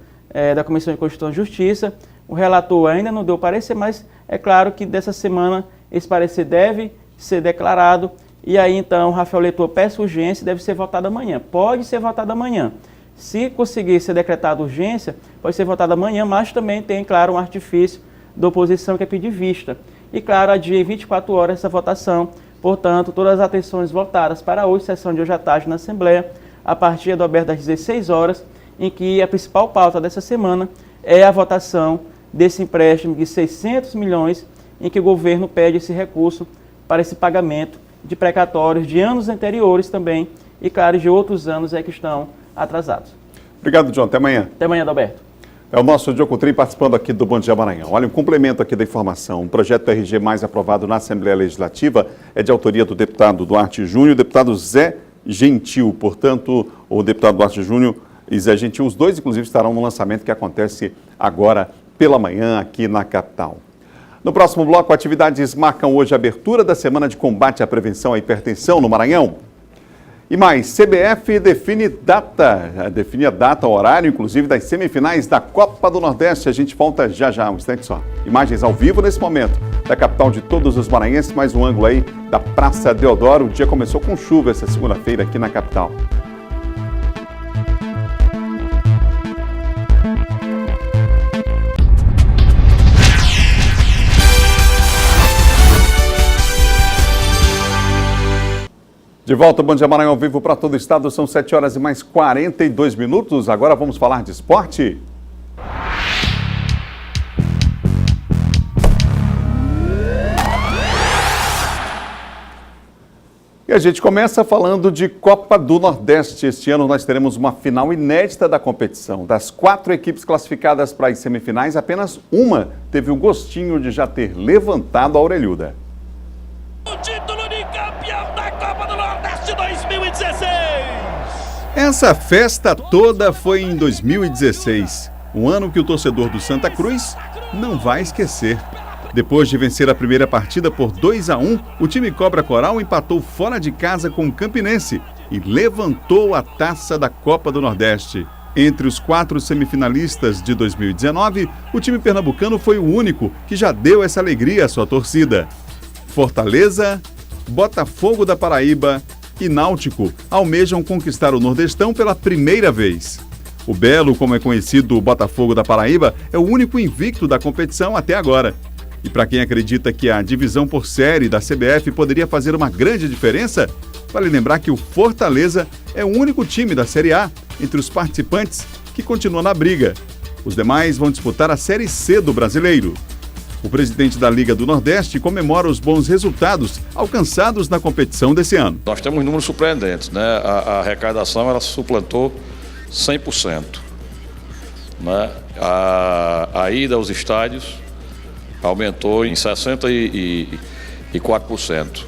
Speaker 3: da Comissão de Constituição e Justiça. O relator ainda não deu parecer, mas é claro que dessa semana esse parecer deve ser declarado e aí então o Rafael Leitor peça urgência e deve ser votado amanhã. Pode ser votado amanhã. Se conseguir ser decretada urgência, pode ser votado amanhã, mas também tem, claro, um artifício da oposição que é pedir vista. E, claro, adia em 24 horas essa votação. Portanto, todas as atenções voltadas para hoje, sessão de hoje à tarde na Assembleia, a partir do aberto das 16 horas, em que a principal pauta dessa semana é a votação desse empréstimo de 600 milhões, em que o governo pede esse recurso para esse pagamento de precatórios de anos anteriores também, e, claro, de outros anos que estão atrasados.
Speaker 1: Obrigado, John. Até amanhã.
Speaker 3: Até amanhã, Adalberto.
Speaker 1: É o nosso Diogo Coutrin participando aqui do Bom Dia Maranhão. Olha, um complemento aqui da informação. Um projeto do RG mais aprovado na Assembleia Legislativa é de autoria do deputado Duarte Júnior e do deputado Zé Gentil. Portanto, o deputado Duarte Júnior Os dois, inclusive, estarão no lançamento que acontece agora pela manhã aqui na capital. No próximo bloco, atividades marcam hoje a abertura da Semana de Combate à Prevenção à Hipertensão no Maranhão. E mais, CBF define a data, o horário, inclusive, das semifinais da Copa do Nordeste. A gente volta já, um instante só. Imagens ao vivo nesse momento, da capital de todos os maranhenses, mais um ângulo aí da Praça Deodoro. O dia começou com chuva essa segunda-feira aqui na capital. De volta, Bom Dia Maranhão ao vivo para todo o estado, são 7 horas e mais 42 minutos. Agora vamos falar de esporte. E a gente começa falando de Copa do Nordeste. Este ano nós teremos uma final inédita da competição. Das 4 equipes classificadas para as semifinais, apenas uma teve o gostinho de já ter levantado a orelhuda.
Speaker 4: O título de campeão da Copa do Nordeste 2016.
Speaker 1: Essa festa toda foi em 2016, um ano que o torcedor do Santa Cruz não vai esquecer. Depois de vencer a primeira partida por 2-1, o time Cobra Coral empatou fora de casa com o Campinense e levantou a taça da Copa do Nordeste. Entre os 4 semifinalistas de 2019, o time pernambucano foi o único que já deu essa alegria à sua torcida. Fortaleza, Botafogo da Paraíba e Náutico almejam conquistar o Nordestão pela primeira vez. O Belo, como é conhecido o Botafogo da Paraíba, é o único invicto da competição até agora. E para quem acredita que a divisão por série da CBF poderia fazer uma grande diferença, vale lembrar que o Fortaleza é o único time da Série A entre os participantes que continua na briga. Os demais vão disputar a Série C do Brasileiro. O presidente da Liga do Nordeste comemora os bons resultados alcançados na competição desse ano.
Speaker 5: Nós temos números surpreendentes, né? A arrecadação ela suplantou 100%. Né? A ida aos estádios aumentou em 64%.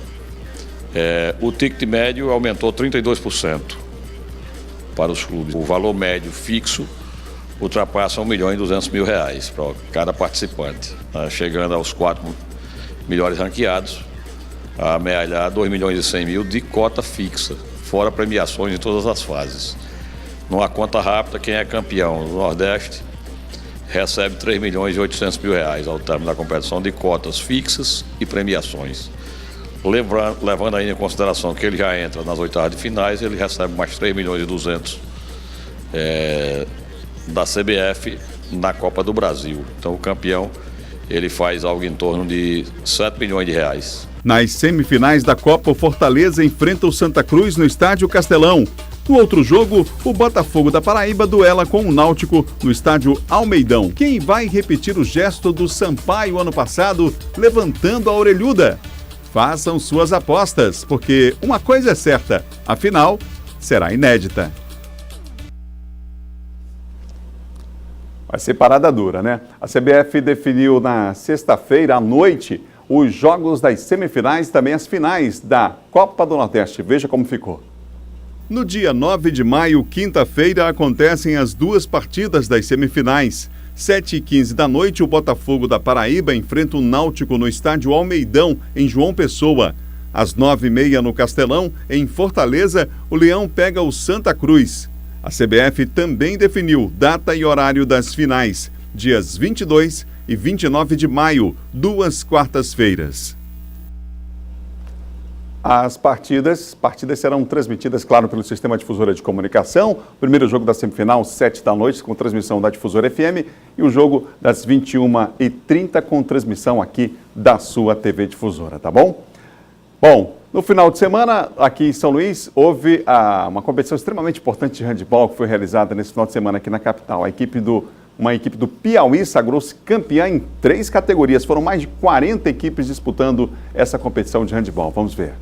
Speaker 5: O ticket médio aumentou 32% para os clubes. O valor médio fixo ultrapassa R$1.200.000 para cada participante, né? Chegando aos 4 melhores ranqueados, a amealhar R$2.100.000 de cota fixa, fora premiações em todas as fases. Numa conta rápida, quem é campeão do Nordeste recebe R$3.800.000 ao término da competição de cotas fixas e premiações. Levando ainda em consideração que ele já entra nas oitavas de finais, ele recebe mais R$3.200.000 da CBF na Copa do Brasil. Então o campeão ele faz algo em torno de R$7 milhões.
Speaker 1: Nas semifinais da Copa, o Fortaleza enfrenta o Santa Cruz no estádio Castelão. No outro jogo, o Botafogo da Paraíba duela com o Náutico no estádio Almeidão. Quem vai repetir o gesto do Sampaio ano passado, levantando a orelhuda? Façam suas apostas, porque uma coisa é certa, a final será inédita. Vai ser parada dura, né? A CBF definiu na sexta-feira à noite os jogos das semifinais e também as finais da Copa do Nordeste. Veja como ficou. No dia 9 de maio, quinta-feira, acontecem as 2 partidas das semifinais. 7h15 da noite, o Botafogo da Paraíba enfrenta o Náutico no estádio Almeidão, em João Pessoa. Às 9h30 no Castelão, em Fortaleza, o Leão pega o Santa Cruz. A CBF também definiu data e horário das finais, dias 22 e 29 de maio, 2 quartas-feiras. As partidas serão transmitidas, claro, pelo Sistema Difusora de Comunicação. O primeiro jogo da semifinal, 7 da noite, com transmissão da Difusora FM. E o jogo das 21h30, com transmissão aqui da sua TV Difusora, tá bom? Bom, no final de semana, aqui em São Luís, houve uma competição extremamente importante de handebol que foi realizada nesse final de semana aqui na capital. Uma equipe do Piauí sagrou-se campeã em 3 categorias. Foram mais de 40 equipes disputando essa competição de handebol. Vamos ver.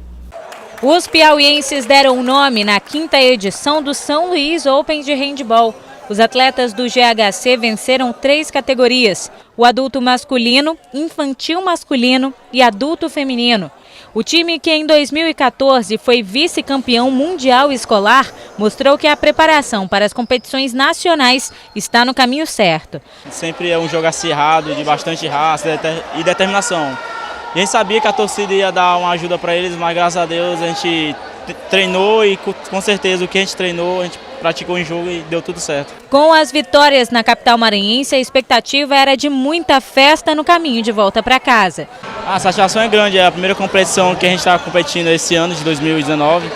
Speaker 7: Os piauienses deram nome na 5ª edição do São Luís Open de Handebol. Os atletas do GHC venceram 3 categorias: o adulto masculino, infantil masculino e adulto feminino. O time, que em 2014 foi vice-campeão mundial escolar, mostrou que a preparação para as competições nacionais está no caminho certo.
Speaker 2: Sempre é um jogo acirrado, de bastante raça e determinação. A gente sabia que a torcida ia dar uma ajuda para eles, mas graças a Deus a gente treinou e com certeza o que a gente treinou, a gente praticou em jogo e deu tudo certo.
Speaker 7: Com as vitórias na capital maranhense, a expectativa era de muita festa no caminho de volta para casa.
Speaker 2: A satisfação é grande, é a primeira competição que a gente está competindo esse ano, de 2019.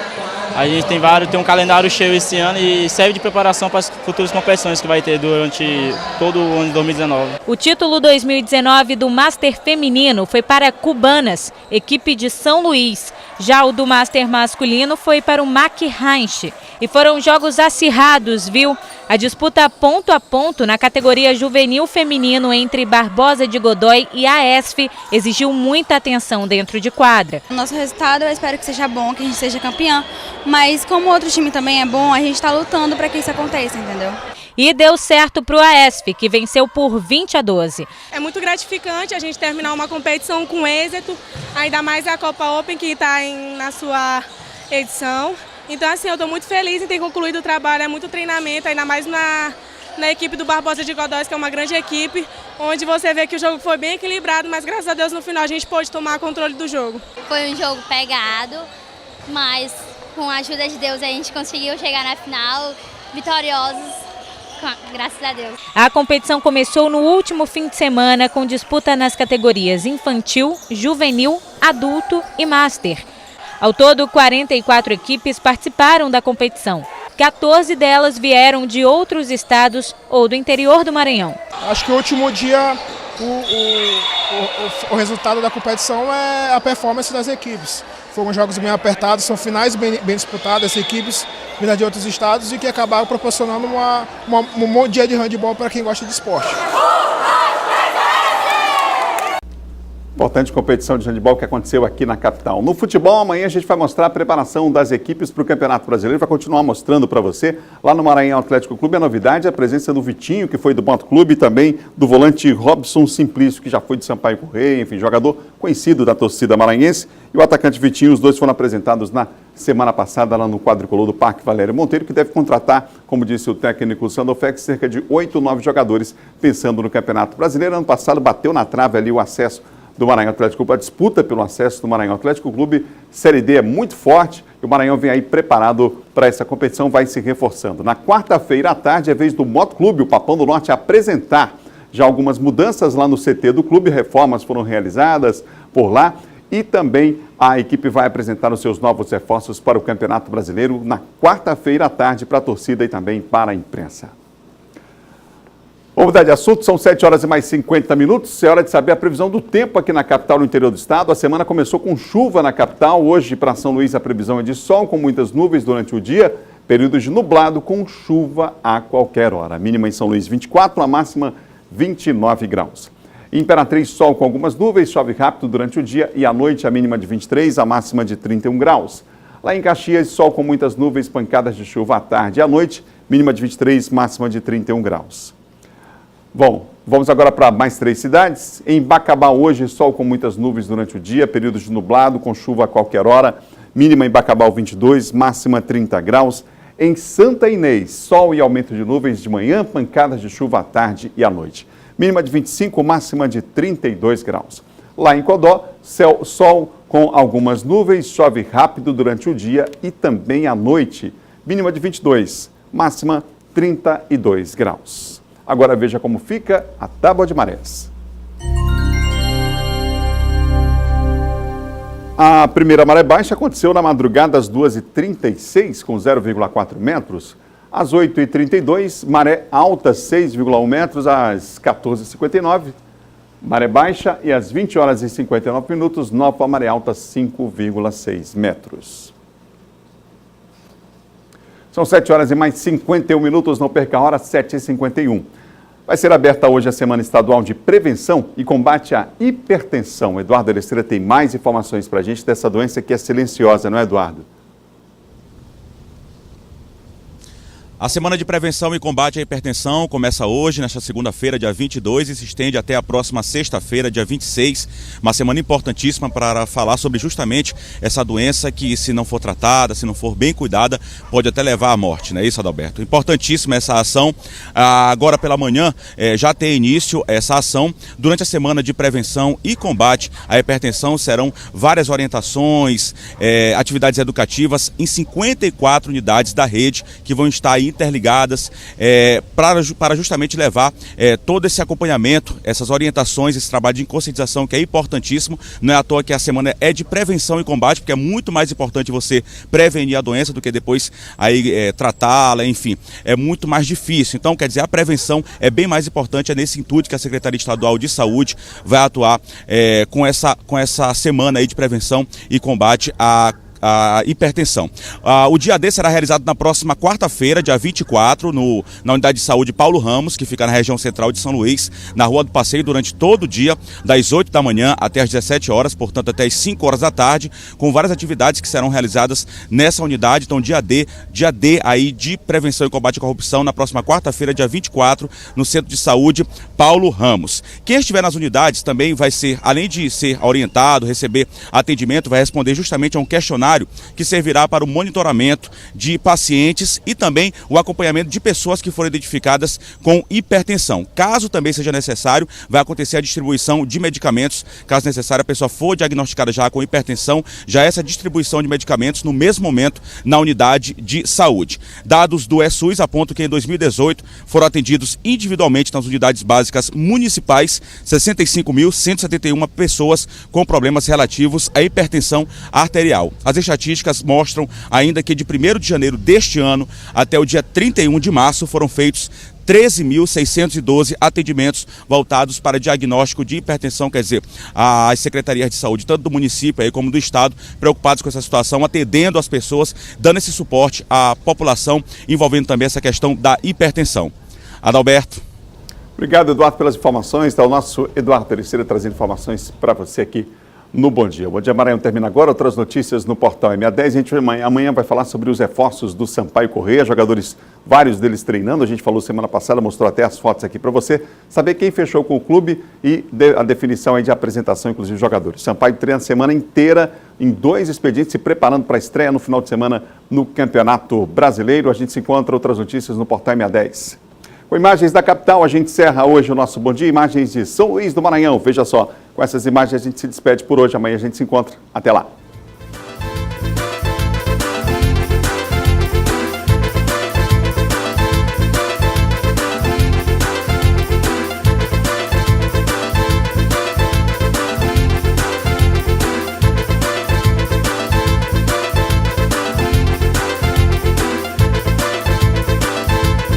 Speaker 2: A gente tem um calendário cheio esse ano e serve de preparação para as futuras competições que vai ter durante todo o ano de 2019.
Speaker 7: O título 2019 do Master Feminino foi para Cubanas, equipe de São Luís. Já o do Master Masculino foi para o Mac Heinz. E foram jogos acirrados, viu? A disputa ponto a ponto na categoria juvenil feminino entre Barbosa de Godoy e a ESF exigiu muita atenção dentro de quadra.
Speaker 6: O nosso resultado eu espero que seja bom, que a gente seja campeã, mas como o outro time também é bom, a gente está lutando para que isso aconteça, entendeu?
Speaker 7: E deu certo para o AESF, que venceu por 20-12.
Speaker 23: É muito gratificante a gente terminar uma competição com êxito, ainda mais a Copa Open que está na sua edição. Então, assim, eu estou muito feliz em ter concluído o trabalho, é muito treinamento, ainda mais na equipe do Barbosa de Godóis, que é uma grande equipe, onde você vê que o jogo foi bem equilibrado, mas graças a Deus no final a gente pôde tomar controle do jogo.
Speaker 24: Foi um jogo pegado, mas com a ajuda de Deus a gente conseguiu chegar na final vitoriosos. Graças a Deus.
Speaker 7: A competição começou no último fim de semana com disputa nas categorias infantil, juvenil, adulto e master. Ao todo, 44 equipes participaram da competição. 14 delas vieram de outros estados ou do interior do Maranhão.
Speaker 25: Acho que o último dia, o resultado da competição é a performance das equipes. Foram jogos bem apertados, são finais bem disputadas, as equipes vindas de outros estados e que acabaram proporcionando um bom dia de handebol para quem gosta de esporte.
Speaker 1: Importante competição de handebol que aconteceu aqui na capital. No futebol, amanhã a gente vai mostrar a preparação das equipes para o Campeonato Brasileiro. Vai continuar mostrando para você. Lá no Maranhão Atlético Clube, a novidade é a presença do Vitinho, que foi do Moto Clube, e também do volante Robson Simplício, que já foi de Sampaio Correia, enfim, jogador conhecido da torcida maranhense. E o atacante Vitinho, os dois foram apresentados na semana passada lá no quadricolor do Parque Valério Monteiro, que deve contratar, como disse o técnico Sandofex, cerca de 8 ou 9 jogadores pensando no Campeonato Brasileiro. Ano passado bateu na trave ali o acesso do Maranhão Atlético Clube, a disputa pelo acesso do Maranhão Atlético Clube, Série D é muito forte e o Maranhão vem aí preparado para essa competição, vai se reforçando. Na quarta-feira à tarde é vez do Moto Clube, o Papão do Norte, apresentar já algumas mudanças lá no CT do clube, reformas foram realizadas por lá e também a equipe vai apresentar os seus novos reforços para o Campeonato Brasileiro na quarta-feira à tarde para a torcida e também para a imprensa. Vamos mudar de assunto, são 7 horas e mais 50 minutos, é hora de saber a previsão do tempo aqui na capital, no interior do estado. A semana começou com chuva na capital, hoje para São Luís a previsão é de sol, com muitas nuvens durante o dia, períodos de nublado com chuva a qualquer hora. A mínima em São Luís 24, a máxima 29 graus. Em Imperatriz, sol com algumas nuvens, chove rápido durante o dia e à noite a mínima de 23, a máxima de 31 graus. Lá em Caxias, sol com muitas nuvens, pancadas de chuva à tarde e à noite, mínima de 23, máxima de 31 graus. Bom, vamos agora para mais 3 cidades. Em Bacabal hoje, sol com muitas nuvens durante o dia, períodos de nublado, com chuva a qualquer hora, mínima em Bacabal 22, máxima 30 graus. Em Santa Inês, sol e aumento de nuvens de manhã, pancadas de chuva à tarde e à noite. Mínima de 25, máxima de 32 graus. Lá em Codó, sol com algumas nuvens, chove rápido durante o dia e também à noite. Mínima de 22, máxima 32 graus. Agora veja como fica a tábua de marés. A primeira maré baixa aconteceu na madrugada às 2h36, com 0,4 metros. Às 8h32, maré alta 6,1 metros, às 14h59, maré baixa. E às 20 horas e 59 minutos, nova maré alta 5,6 metros. São 7 horas e mais 51 minutos, não perca a hora, 7h51. Vai ser aberta hoje a Semana Estadual de Prevenção e Combate à Hipertensão. Eduardo Alestreira tem mais informações para a gente dessa doença que é silenciosa, não é, Eduardo?
Speaker 11: A Semana de Prevenção e Combate à Hipertensão começa hoje, nesta segunda-feira, dia 22, e se estende até a próxima sexta-feira, dia 26. Uma semana importantíssima para falar sobre justamente essa doença que, se não for tratada, se não for bem cuidada, pode até levar à morte, não é isso, Adalberto? Importantíssima essa ação. Agora pela manhã já tem início essa ação. Durante a Semana de Prevenção e Combate à Hipertensão serão várias orientações, atividades educativas em 54 unidades da rede que vão estar aí interligadas para justamente levar todo esse acompanhamento, essas orientações, esse trabalho de conscientização que é importantíssimo. Não é à toa que a semana é de prevenção e combate, porque é muito mais importante você prevenir a doença do que depois aí tratá-la, enfim, é muito mais difícil. Então, quer dizer, a prevenção é bem mais importante, é nesse intuito que a Secretaria Estadual de Saúde vai atuar com essa semana aí de prevenção e combate à hipertensão. O dia D será realizado na próxima quarta-feira, dia 24, na Unidade de Saúde Paulo Ramos, que fica na região central de São Luís, na Rua do Passeio, durante todo o dia, das 8 da manhã até as 17 horas, portanto até as 5 horas da tarde, com várias atividades que serão realizadas nessa unidade. Então, dia D aí de prevenção e combate à corrupção, na próxima quarta-feira, dia 24, no Centro de Saúde Paulo Ramos. Quem estiver nas unidades também vai ser, além de ser orientado, receber atendimento, vai responder justamente a um questionário que servirá para o monitoramento de pacientes e também o acompanhamento de pessoas que foram identificadas com hipertensão. Caso também seja necessário, vai acontecer a distribuição de medicamentos. Caso necessário, a pessoa for diagnosticada já com hipertensão, já essa distribuição de medicamentos no mesmo momento na unidade de saúde. Dados do ESUS apontam que em 2018 foram atendidos individualmente nas unidades básicas municipais 65.171 pessoas com problemas relativos à hipertensão arterial. As estatísticas mostram ainda que de 1º de janeiro deste ano até o dia 31 de março foram feitos 13.612 atendimentos voltados para diagnóstico de hipertensão, quer dizer, as secretarias de saúde, tanto do município aí como do estado, preocupados com essa situação, atendendo as pessoas, dando esse suporte à população, envolvendo também essa questão da hipertensão. Adalberto.
Speaker 1: Obrigado, Eduardo, pelas informações. Está o nosso Eduardo Terceira trazendo informações para você aqui no Bom Dia. O Bom Dia Maranhão termina agora. Outras notícias no portal MA10. A gente amanhã vai falar sobre os reforços do Sampaio Corrêa, jogadores, vários deles treinando. A gente falou semana passada, mostrou até as fotos aqui para você saber quem fechou com o clube e a definição aí de apresentação, inclusive jogadores. Sampaio treina a semana inteira em 2 expedientes, se preparando para a estreia no final de semana no Campeonato Brasileiro. A gente se encontra outras notícias no portal MA10. Com imagens da capital, a gente encerra hoje o nosso Bom Dia, imagens de São Luís do Maranhão. Veja só, com essas imagens a gente se despede por hoje. Amanhã a gente se encontra. Até lá.